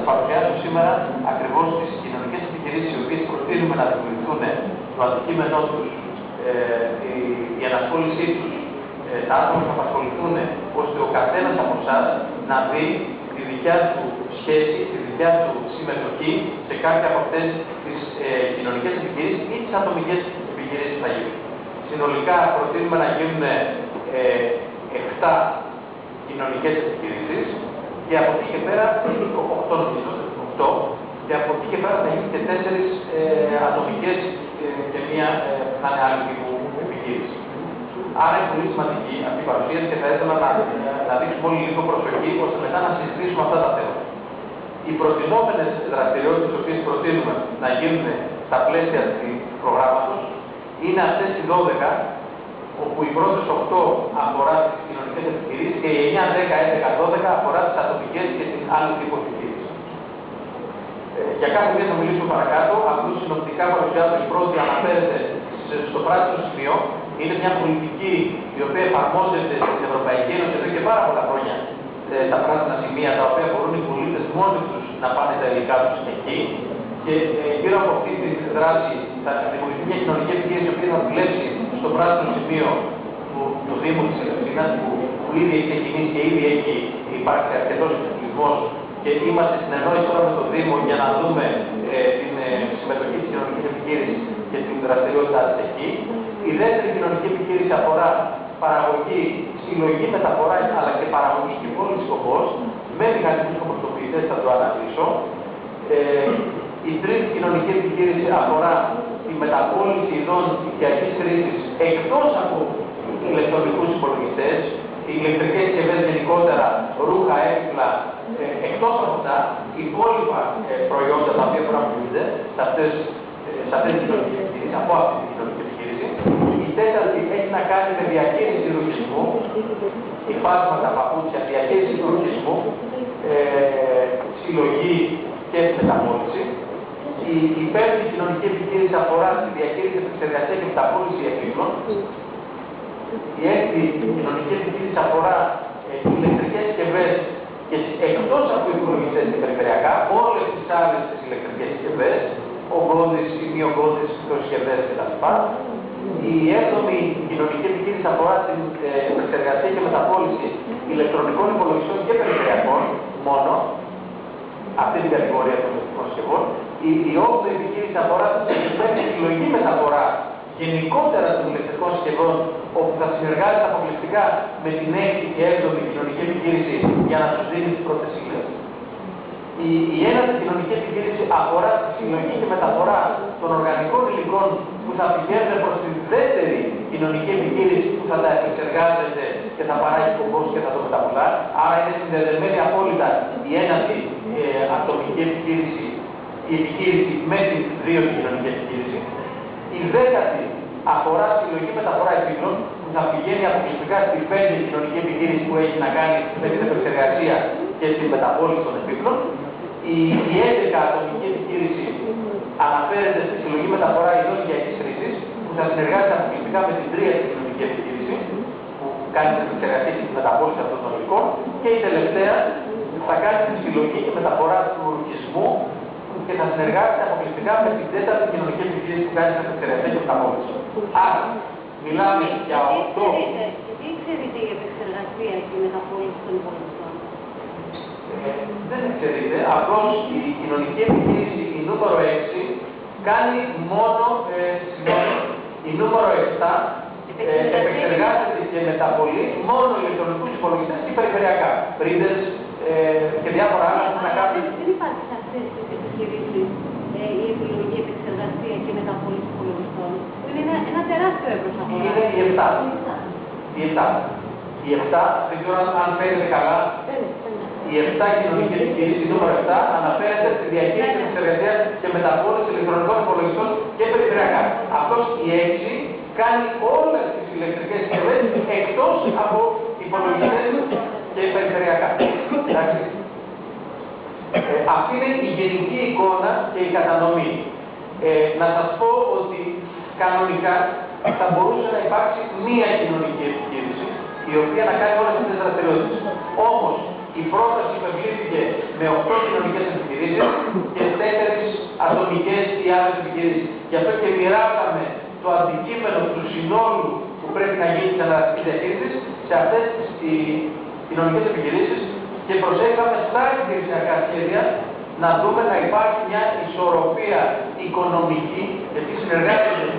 παρουσιάσω σήμερα ακριβώς τις κοινωνικές επιχειρήσεις οι οποίες προτείνουμε να δημιουργηθούν, το αντικείμενό τους, η ενασχόλησή τους, τα άτομα που θα απασχοληθούν, ώστε ο καθένας από εσάς να δει τη δικιά του σχέση, τη δικιά του συμμετοχή σε κάποια από αυτές τις κοινωνικές επιχειρήσεις ή τις ατομικές επιχειρήσεις που θα γίνουν. Συνολικά προτείνουμε να γίνουν 7 κοινωνικές επιχειρήσεις και από εκεί και πέρα, 8 νομίζω, 8, και από εκεί και πέρα θα γίνουν και 4 ατομικές και μία θα είναι άλλη τύπου επιχείρηση. Άρα είναι πολύ σημαντική αυτή η παρουσίαση και θα ήθελα να δείξουμε όλοι λίγο προσοχή ώστε μετά να συζητήσουμε αυτά τα θέματα. Οι προτινόμενες δραστηριότητες τις οποίες προτείνουμε να γίνουν στα πλαίσια του προγράμματος είναι αυτές οι 12, όπου οι πρώτες 8 αφορά τις κοινωνικές επιχειρήσεις και οι 9, 10, 11, 12 αφορά τις ατομικές και την άλλη τύπου επιχειρήσεις. Για κάθε μία θα μιλήσουμε παρακάτω, απλώς συνοπτικά παρουσιάζω η πρώτη αναφέρεται στο πράσινο σημείο. Είναι μια πολιτική η οποία εφαρμόζεται στην Ευρωπαϊκή Ένωση εδώ και πάρα πολλά χρόνια. Τα πράσινα σημεία τα οποία μπορούν οι πολίτες μόνοι τους να πάνε τα υλικά τους εκεί. Και γύρω από αυτή τη δράση θα δημιουργηθεί μια κοινωνική επιχείρηση η οποία θα δουλέψει στο πράσινο σημείο του Δήμου της Ελευσίνας, που ήδη έχει ξεκινήσει και ήδη έχει υπάρξει αρκετός εξοπλισμός και είμαστε στην ενόηση τώρα με τον Δήμο για να δούμε την συμμετοχή της κοινωνικής επιχείρησης και την δραστηριότητά της εκεί. Η δεύτερη κοινωνική επιχείρηση αφορά παραγωγή, συλλογή, μεταφορά αλλά και παραγωγή και πώληση σκοπός με μηχανισμούς κομποστοποιητές, θα το αναλύσω. Η τρίτη κοινωνική επιχείρηση αφορά τη μεταπώληση ειδών οικιακής χρήσης εκτός από ηλεκτρονικούς υπολογιστές, οι ηλεκτρικές συσκευές γενικότερα, ρούχα, έπιπλα, εκτός από αυτά, υπόλοιπα προϊόντα τα οποία μπορούν να πουλούνται σε αυτή την κοινωνική επιχείρηση, από αυτή την κοινωνική επιχείρηση. Η τέταρτη έχει να κάνει με διαχείριση ρουχισμού, υφάσματα, παπούτσια, διαχείριση του ρουχισμού, συλλογή και μεταπώληση. Η πέμπτη κοινωνική επιχείρηση αφορά τη διαχείριση, επεξεργασία και μεταπώληση επίπλων. Η έκτη κοινωνική επιχείρηση αφορά ηλεκτρικές συσκευές και εκτός από υπολογιστές και περιφερειακά, όλες τις άλλες τις ηλεκτρικές συσκευές, ογκώδεις, σημειογκώδεις, συσκευές κτλ. Η έβδομη κοινωνική επιχείρηση αφορά την επεξεργασία και μεταπώληση ηλεκτρονικών υπολογιστών και περιφερειακών μόνο, αυτή την κατηγορία των ηλεκτρικών συσκευών. Η όγδοη επιχείρηση αφορά τη συλλογή μεταφορά γενικότερα των ηλεκτρικών συσκευών, όπου θα συνεργάζεται αποκλειστικά με την έκτη και έβδομη κοινωνική επιχείρηση για να τους δίνει τις πρώτες ύλες. Η ένατη κοινωνική επιχείρηση αφορά τη συλλογή και μεταφορά των οργανικών υλικών που θα πηγαίνουν προς τη δεύτερη κοινωνική επιχείρηση που θα τα επεξεργάζεται και θα παράγει κομπός και θα το μεταπουλά. Άρα είναι συνδεδεμένη απόλυτα η ένατη ατομική επιχείρηση, η επιχείρηση με την δύο κοινωνική επιχείρηση. Η δέκατη αφορά συλλογή μεταφορά επίπλων που θα πηγαίνει αποκλειστικά στη πέμπτη κοινωνική επιχείρηση που έχει να κάνει με την επεξεργασία και την μεταπώληση των επίπλων. Η 11 ατομική επιχείρηση αναφέρεται στη συλλογή μεταφορά ειδών οικιακής χρήσης που θα συνεργάζεται αποκλειστικά με την τρίτη κοινωνική επιχείρηση που κάνει την επεξεργασία και την μεταπώληση αυτών των υλικών. Και η τελευταία θα κάνει τη συλλογή και μεταφορά του ρουχισμού και θα συνεργάζεται αποκλειστικά με την τέταρτη κοινωνική επιχείρηση που κάνει την επεξεργασία και μεταπώληση. Άρα, μιλάμε για 8. Τι ξέρετε η επεξεργασία και η μεταπώληση των υπολογιστών? Δεν ξέρετε, απλώς η κοινωνική επιχείρηση, η νούμερο 6, κάνει μόνο, η νούμερο 7 επεξεργάζεται και μεταπολεί μόνο ηλεκτρονικούς υπολογιστές και περιφερειακά, printers και διάφορα άλλα που να κάνουν. Δεν υπάρχει σε αυτές τις επιχειρήσεις η επιλογή, επεξεργασία και μεταπολή υπολογιστών. Είναι ένα τεράστιο εύρος αγοράς. Είναι οι 7. Οι 7, δεν ξέρω αν φαίνεται καλά. Η 7 κοινωνική επιχείρηση, νούμερο 7, αναφέρεται στη διαχείριση της επεξεργασίας και μεταπώληση ηλεκτρονικών υπολογιστών και περιφερειακά. Αυτός η 6 κάνει όλες τις ηλεκτρικές συσκευές εκτός από υπολογιστές και περιφερειακά. Εντάξει. Αυτή είναι η γενική εικόνα και η κατανομή. Να σας πω ότι κανονικά θα μπορούσε να υπάρξει μία κοινωνική επιχείρηση η οποία να κάνει όλες αυτές τις δραστηριότητες. Όμως η πρόταση υπευλήθηκε με 8 κοινωνικές επιχειρήσεις και 4 ατομικές ή άλλες επιχειρήσεις. Γι' αυτό και μοιράσαμε το αντικείμενο του συνόλου που πρέπει να γίνει της αναλλακτικής διαχείρισης σε αυτές τις κοινωνικές επιχειρήσεις και προσέξαμε στα επιχειρησιακά σχέδια να δούμε να υπάρχει μια ισορροπία οικονομική, γιατί συνεργάζονται